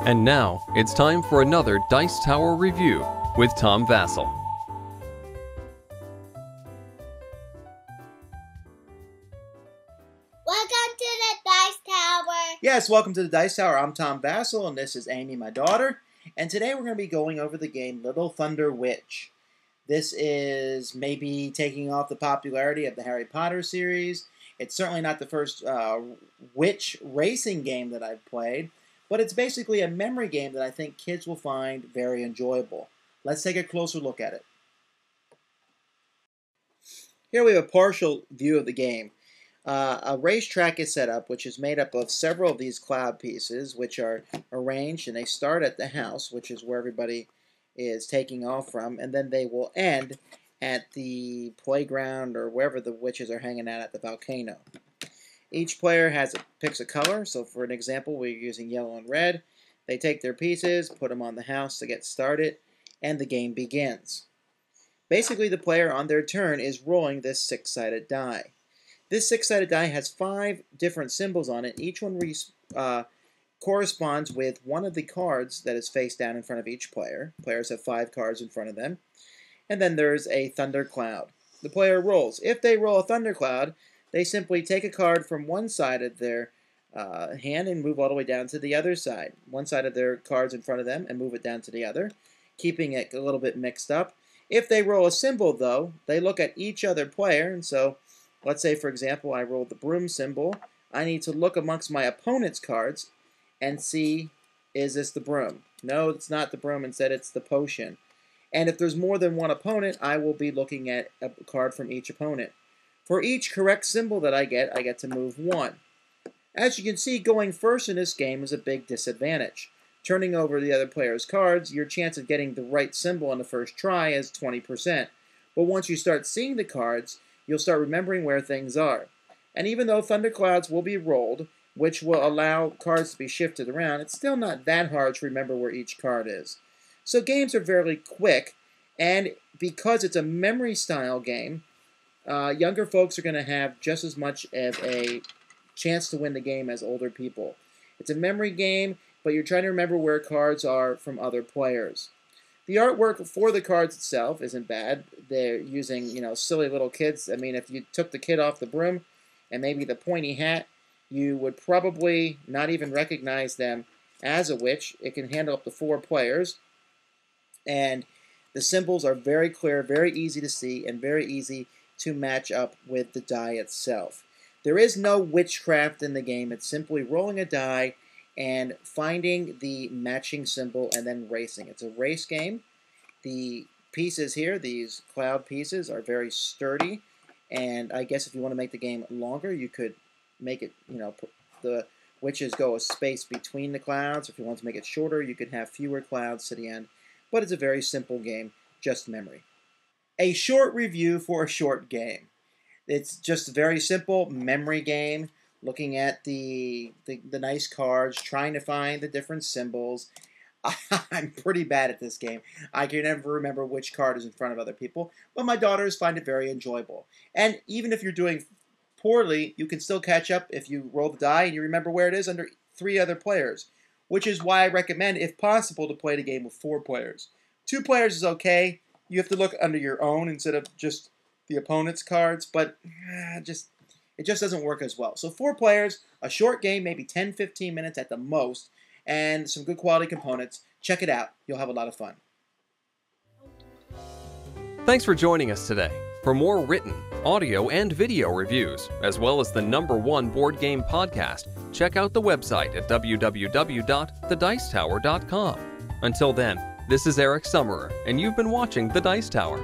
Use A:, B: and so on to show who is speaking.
A: And now, it's time for another Dice Tower review with Tom Vasel.
B: Welcome to the Dice Tower!
C: Yes, welcome to the Dice Tower. I'm Tom Vasel, and this is Amy, my daughter. And today we're going to be going over the game Little Thunder Witch. This is maybe taking off the popularity of the Harry Potter series. It's certainly not the first witch racing game that I've played, but it's basically a memory game that I think kids will find very enjoyable. Let's take a closer look at it. Here we have a partial view of the game. A racetrack is set up, which is made up of several of these cloud pieces, which are arranged, and they start at the house, which is where everybody is taking off from, and then they will end at the playground or wherever the witches are hanging out at the volcano. Each player picks a color, so for an example, we're using yellow and red. They take their pieces, put them on the house to get started, and the game begins. Basically, the player on their turn is rolling this six-sided die. This six-sided die has 5 different symbols on it. Each one corresponds with one of the cards that is face down in front of each player. Players have 5 cards in front of them. And then there's a thundercloud. The player rolls. If they roll a thundercloud, they simply take a card from one side of their hand and move all the way down to the other side. One side of their cards in front of them and move it down to the other, keeping it a little bit mixed up. If they roll a symbol, though, they look at each other player, and so let's say, for example, I rolled the broom symbol. I need to look amongst my opponent's cards and see, is this the broom? No, it's not the broom. Instead, it's the potion. And if there's more than one opponent, I will be looking at a card from each opponent. For each correct symbol that I get to move 1. As you can see, going first in this game is a big disadvantage. Turning over the other player's cards, your chance of getting the right symbol on the first try is 20%. But once you start seeing the cards, you'll start remembering where things are. And even though thunderclouds will be rolled, which will allow cards to be shifted around, it's still not that hard to remember where each card is. So games are very quick, and because it's a memory-style game, younger folks are going to have just as much of a chance to win the game as older people. It's a memory game, but you're trying to remember where cards are from other players. The artwork for the cards itself isn't bad. They're using, silly little kids. I mean, if you took the kid off the broom and maybe the pointy hat, you would probably not even recognize them as a witch. It can handle up to 4 players. And the symbols are very clear, very easy to see, and very easy to match up with the die itself. There is no witchcraft in the game. It's simply rolling a die and finding the matching symbol and then racing. It's a race game. The pieces here, these cloud pieces, are very sturdy. And I guess if you want to make the game longer, you could make it, the witches go a space between the clouds. If you want to make it shorter, you could have fewer clouds to the end. But it's a very simple game, just memory. A short review for a short game. It's just a very simple memory game, looking at the nice cards, trying to find the different symbols. I'm pretty bad at this game. I can never remember which card is in front of other people, but my daughters find it very enjoyable. And even if you're doing poorly, you can still catch up if you roll the die and you remember where it is under 3 other players, which is why I recommend, if possible, to play the game with 4 players. 2 players is okay. You have to look under your own instead of just the opponent's cards, but it just doesn't work as well. So 4 players, a short game, maybe 10-15 minutes at the most, and some good quality components. Check it out. You'll have a lot of fun.
A: Thanks for joining us today. For more written, audio, and video reviews, as well as the #1 board game podcast, check out the website at www.thedicetower.com. Until then, this is Eric Summerer, and you've been watching The Dice Tower.